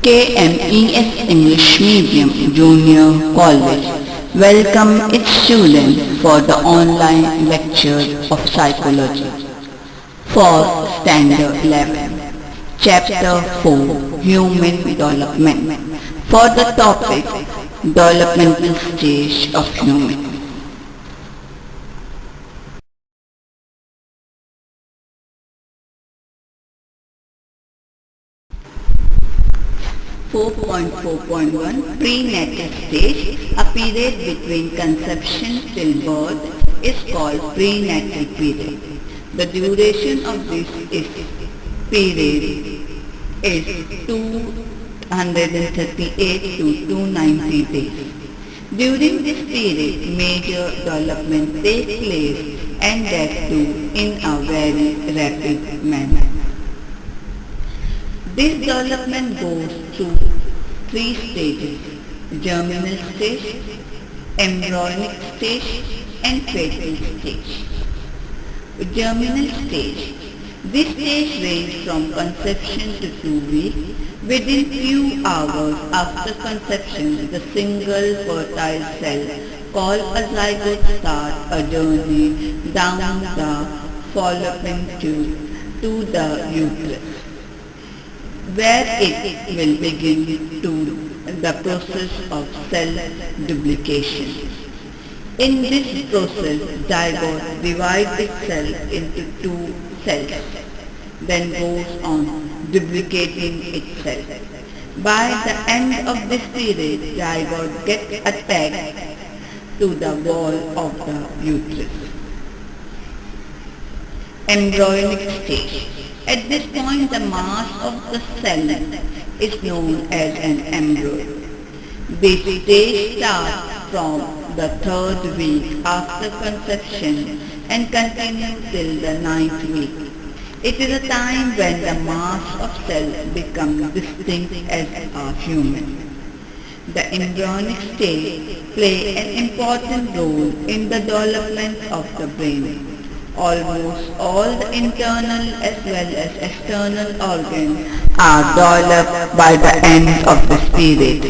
KMES English Medium Junior College welcome its students for the online lecture of psychology for Standard 11, Chapter 4, Human Development, for the topic Developmental Stage of Human. 4.4.1 Prenatal stage, a period between conception till birth, is called prenatal period. The duration of this period is 238 to 290 days. During this period, major development takes place and that too in a very rapid manner. This development goes through three stages: germinal stage, embryonic stage and fetal stage. Germinal stage. This stage ranges from conception to 2 weeks. Within few hours after conception, the single fertile cell called a zygote starts a journey down the fallopian tube to the uterus, where it will begin to the process of cell duplication. In this process, zygote divides itself into two cells, then goes on duplicating itself. By the end of this period, zygote gets attached to the wall of the uterus. Embryonic stage. At this point, the mass of the cell is known as an embryo. This stage starts from the third week after conception and continues till the ninth week. It is a time when the mass of cell becomes distinct as a human. The embryonic stage plays an important role in the development of the brain. Almost all the internal as well as external organs are developed by the end of this period.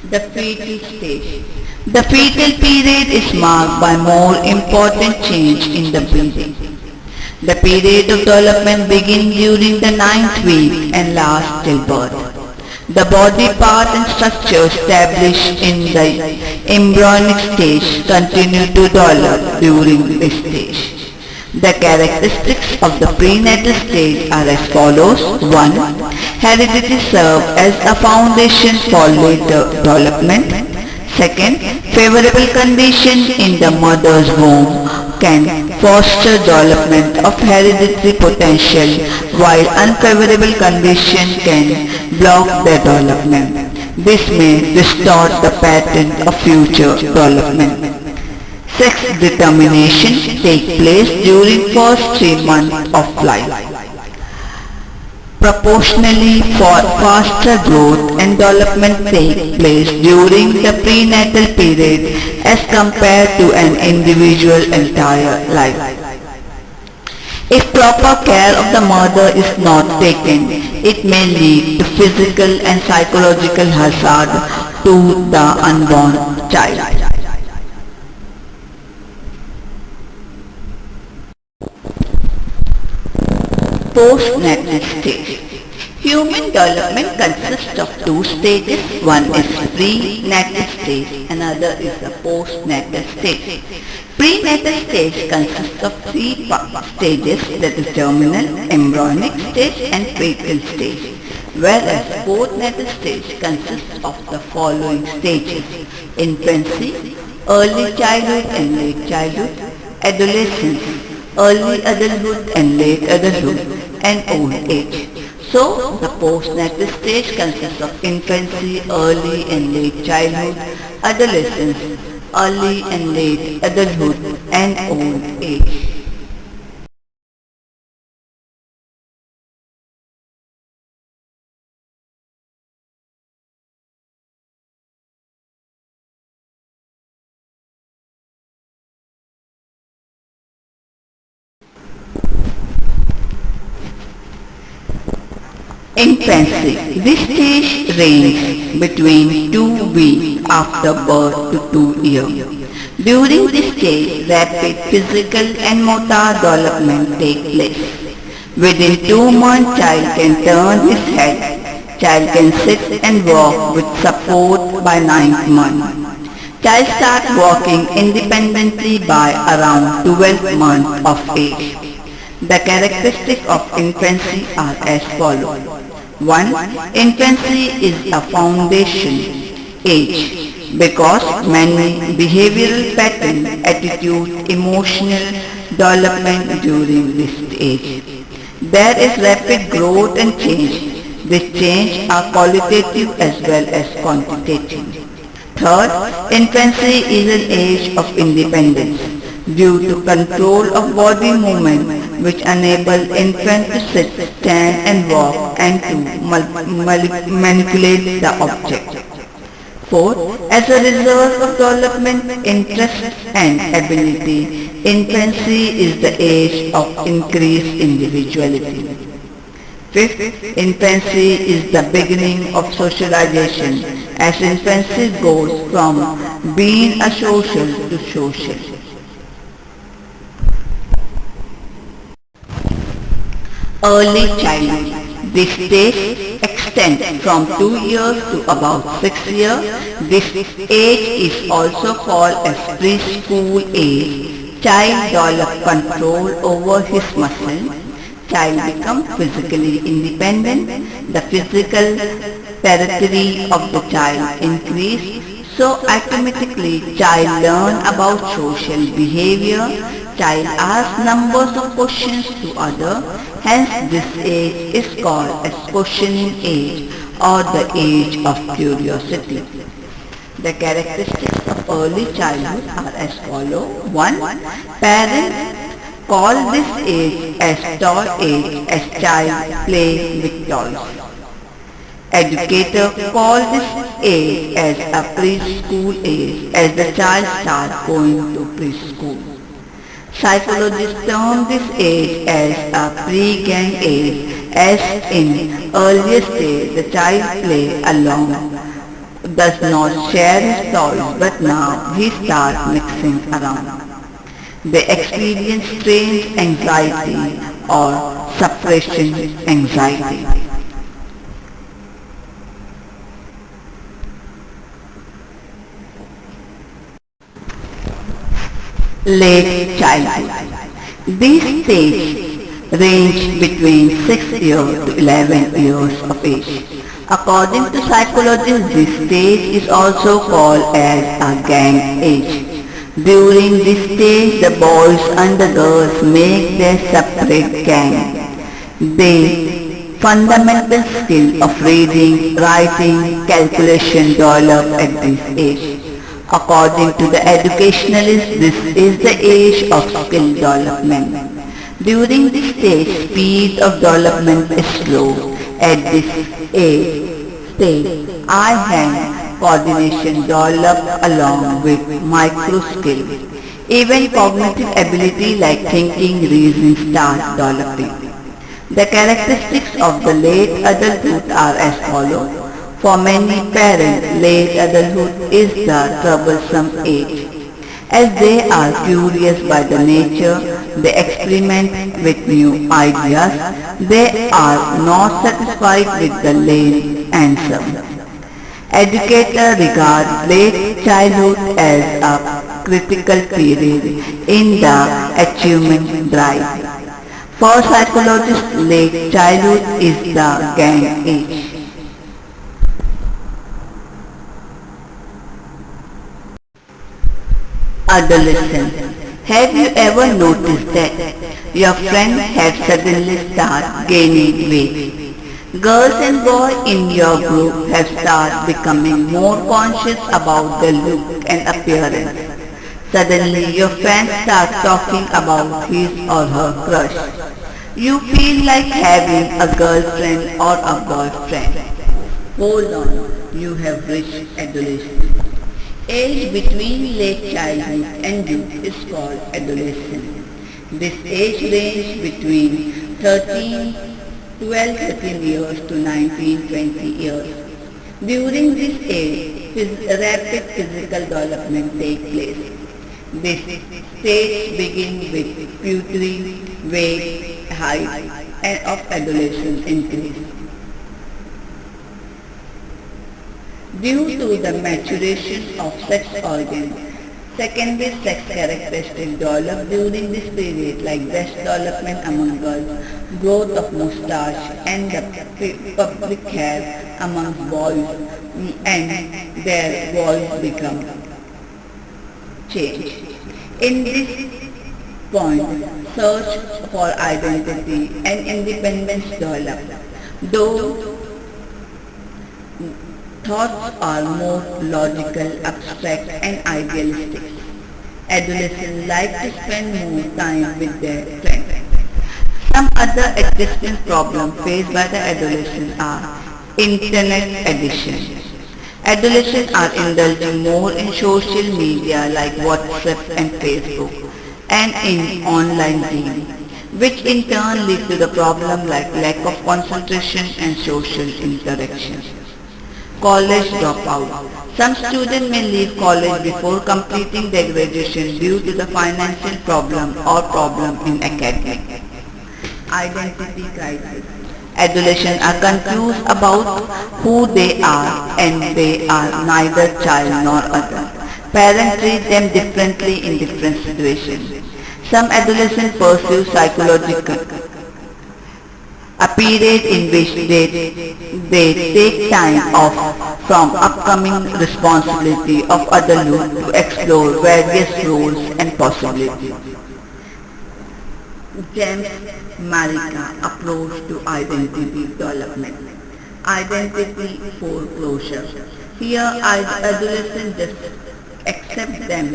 The fetal stage. The fetal period is marked by more important change in the breathing. The period of development begins during the ninth week and lasts till birth. The body part and structure established in the embryonic stage continue to develop during this stage. The characteristics of the prenatal stage are as follows. 1. Heredity serves as a foundation for later development. 2. Favorable conditions in the mother's womb can foster development of hereditary potential, while unfavorable conditions can block their development. This may distort the pattern of future development. Sex determination takes place during first 3 months of life. Proportionally, for faster growth and development takes place during the prenatal period as compared to an individual's entire life. If proper care of the mother is not taken, it may lead to physical and psychological hazard to the unborn child. Postnatal stage. Human development consists of two stages. One is prenatal stage, another is the postnatal stage. Prenatal stage consists of three stages, that is germinal, embryonic stage and fetal stage. Whereas postnatal stage consists of the following stages: infancy, early childhood and late childhood, adolescence, early adulthood and late adulthood, and old age. So, the postnatal stage consists of infancy, early and late childhood, adolescence, early and late adulthood, and old age. Infancy. This stage ranges between 2 weeks after birth to 2 years. During this stage, rapid physical and motor development take place. Within 2 months, child can turn his head. Child can sit and walk with support by 9th month. Child starts walking independently by around 12 months of age. The characteristics of infancy are as follows. 1. Infancy is a foundation age because many behavioral patterns, attitude, emotional development during this age. There is rapid growth and change. This change are qualitative as well as quantitative. Third, infancy is an age of independence due to control of body movement which enable infant to sit, stand and walk and to manipulate the object. Fourth, as a result of development, interest and ability, infancy is the age of increased individuality. Fifth, infancy is the beginning of socialization as infancy goes from being a social to social. Early childhood. This stage extends from 2 years to about 6 years. This age is also called as preschool age. Child develops control over his muscles. Child becomes physically independent. The physical territory of the child increases. So automatically child learn about social behavior. Child asks numbers of questions to others. Hence this age is called as questioning age or the age of curiosity. The characteristics of early childhood are as follows. 1. Parents call this age as toy age as child play with toys. Educator call this age as a preschool age as the child starts going to preschool. Psychologists term this age as a pre-gang age as in earlier stage the child play along, does not share his toys but now he starts mixing around. They experience strange anxiety or suppression anxiety. Late childhood. These stages range between 6 years to 11 years of age. According to psychologists, this stage is also called as a gang age. During this stage, the boys and the girls make their separate gang. The fundamental skill of reading, writing, calculation develop at this age. According to the educationalists, this is the age of skill development. During this stage, speed of development is slow. At this stage, eye-hand coordination develops along with micro skills. Even cognitive ability like thinking, reasoning starts developing. The characteristics of the late adulthood are as follows. For many parents, late adulthood is the troublesome age. As they are curious by the nature, they experiment with new ideas. They are not satisfied with the lame answer. Educators regard late childhood as a critical period in the achievement drive. For psychologists, late childhood is the gang age. Adolescence. Have you ever noticed that your friend has suddenly started gaining weight? Girls and boys in your group have started becoming more conscious about their look and appearance. Suddenly your friend starts talking about his or her crush. You feel like having a girlfriend or a boyfriend. Hold on, you have reached adolescence. Age between late childhood and youth is called adolescence. This age range between 13 12-13 years to 19-20 years. During this age, rapid physical development takes place. This stage begins with puberty, weight, height, and of adolescence increase. Due to the maturation of sex organs, secondary sex characteristics develop during this period like breast development among girls, growth of moustache and the pubic hair among boys, and their voice become changed. In this point, search for identity and independence develop. Though thoughts are more logical, abstract and idealistic, adolescents like to spend more time with their friends. Some other existing problems faced by the adolescents are internet addiction. Adolescents are indulging more in social media like WhatsApp and Facebook and in online gaming, which in turn lead to the problem like lack of concentration and social interaction. College dropout. Some students may leave college before completing their graduation due to the financial problem or problem in academics. Identity crisis. Adolescents are confused about who they are and they are neither child nor adult. Parents treat them differently in different situations. Some adolescents pursue psychological a period in which they take time off from upcoming responsibility of adulthood to explore various roles and possibilities. James Malika approach to identity development. Identity foreclosure. Here adolescents just accept them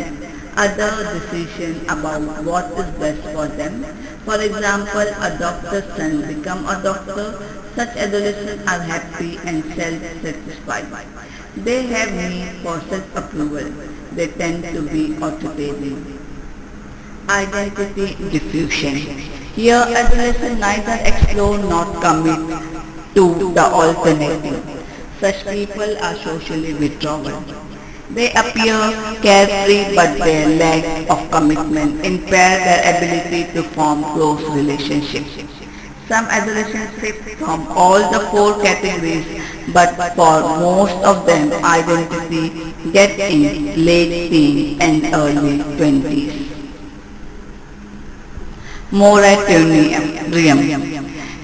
other decisions about what is best for them. For example, a doctor's son become a doctor. Such adolescents are happy and self-satisfied. They have need for self-approval. They tend to be authoritarian. Identity diffusion. Here adolescents neither explore nor commit to the alternative. Such people are socially withdrawn. They appear carefree but their lack of commitment impair their ability to form close relationships. Some adolescents fit from all the four categories but for most of them identity gets in late teens and early 20s. Moratorium.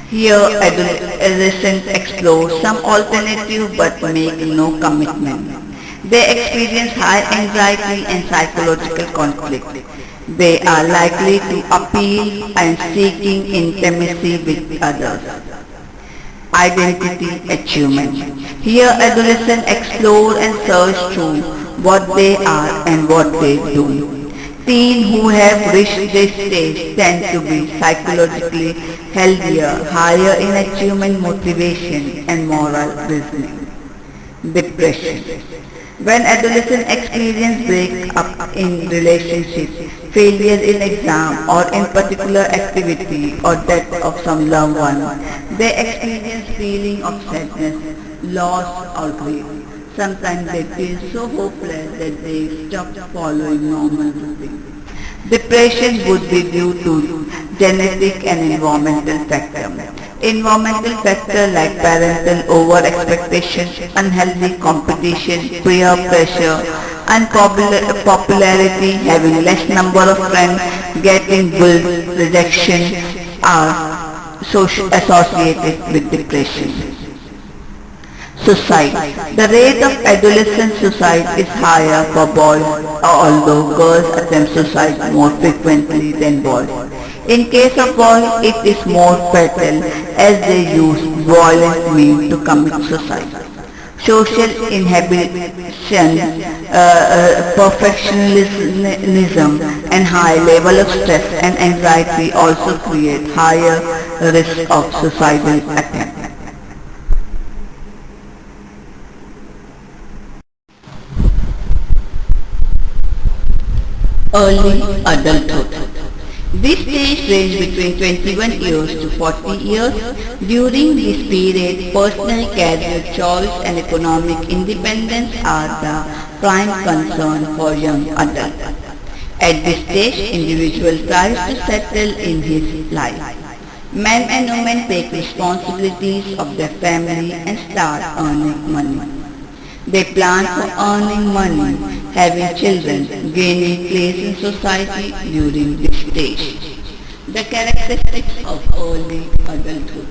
Here adolescents explore some alternative but make no commitment. They experience high anxiety and psychological conflict. They are likely to appeal and seeking intimacy with others. Identity achievement. Here adolescents explore and search through what they are and what they do. Teens who have reached this stage tend to be psychologically healthier, higher in achievement motivation and moral reasoning. Depression. When adolescents experience break-up in relationships, failures in exam or in particular activity or death of some loved one, they experience feeling of sadness, loss or grief. Sometimes they feel so hopeless that they stop following normal routine. Depression would be due to genetic and environmental factors. Environmental factors like parental over-expectation, unhealthy competition, peer pressure, unpopularity, having less number of friends, getting bullied, rejection are associated with depression. Suicide. The rate of adolescent suicide is higher for boys, although girls attempt suicide more frequently than boys. In case of boys, it is more fatal as they use violent means to commit suicide. Social inhibition, perfectionism, and high level of stress and anxiety also create higher risk of suicidal attempts. Early adulthood. This stage range between 21 years to 40 years. During this period, personal career choice and economic independence are the prime concern for young adults. At this stage, individual tries to settle in his life. Men and women take responsibilities of their family and start earning money. They plan for earning money, having children, gaining place in society during this stage. The characteristics of early adulthood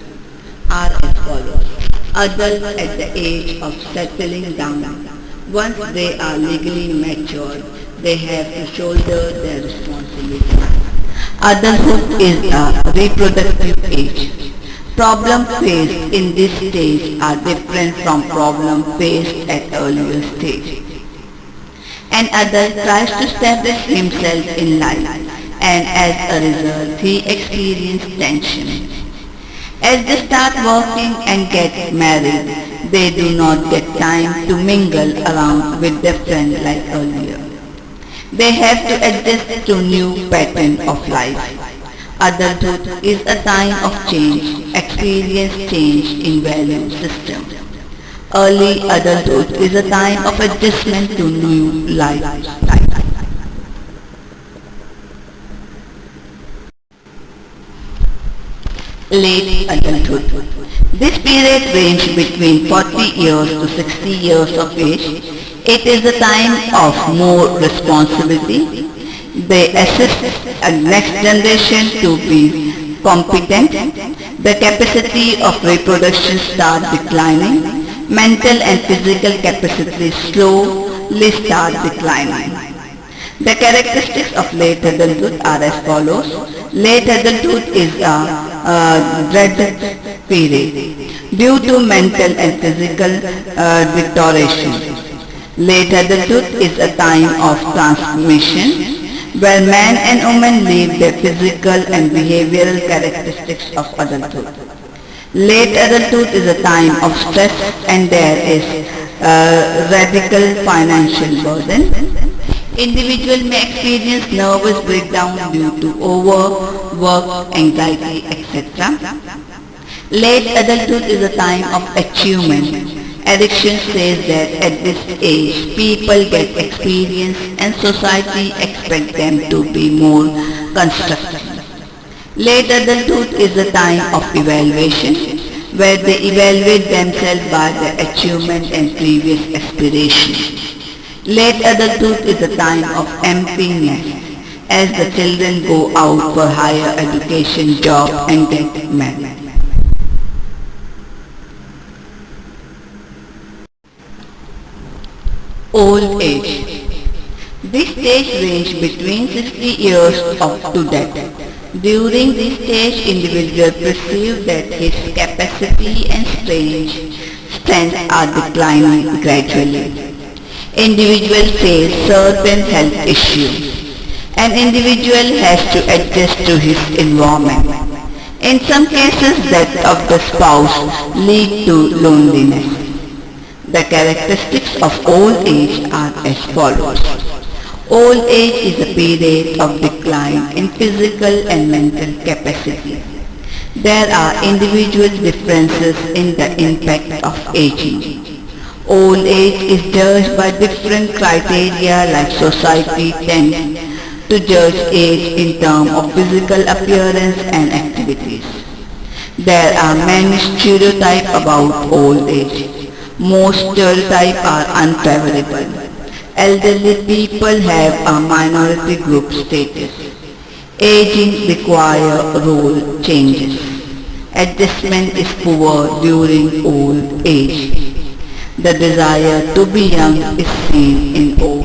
are as follows. Adults at the age of settling down. Once they are legally mature, they have to shoulder their responsibilities. Adulthood is a reproductive age. Problems faced in this stage are different from problems faced at earlier stage. An adult tries to establish himself in life, and as a result he experiences tension. As they start working and get married, they do not get time to mingle around with their friends like earlier. They have to adjust to new pattern of life. Adulthood is a time of change, experience change in value system. Early adulthood is a time of adjustment to new lifestyle. Late adulthood. This period ranges between 40 years to 60 years of age. It is a time of more responsibility. They assist a next generation to be competent. The capacity of reproduction starts declining. Mental and physical capacity slowly start declining. The characteristics of late adulthood are as follows. Late adulthood is a dreaded period due to mental and physical deterioration. Late adulthood is a time of transformation where men and women leave their physical and behavioral characteristics of adulthood. Late adulthood is a time of stress and there is radical financial burden. Individuals may experience nervous breakdown due to overwork, anxiety, etc. Late adulthood is a time of achievement. Addiction says that at this age people get experience and society expects them to be more constructive. Late adulthood is a time of evaluation where they evaluate themselves by their achievement and previous aspirations. Late adulthood is a time of emptiness as the children go out for higher education, job and get married. Old age. This stage ranges between 60 years up to death. During this stage, individual perceive that his capacity and strength are declining gradually. Individual face certain health issues. An individual has to adjust to his environment. In some cases, death of the spouse lead to loneliness. The characteristics of old age are as follows. Old age is a period of decline in physical and mental capacity. There are individual differences in the impact of aging. Old age is judged by different criteria like society tends to judge age in terms of physical appearance and activities. There are many stereotypes about old age. Most stereotypes are unfavorable. Elderly people have a minority group status. Aging requires role changes. Adjustment is poor during old age. The desire to be young is seen in old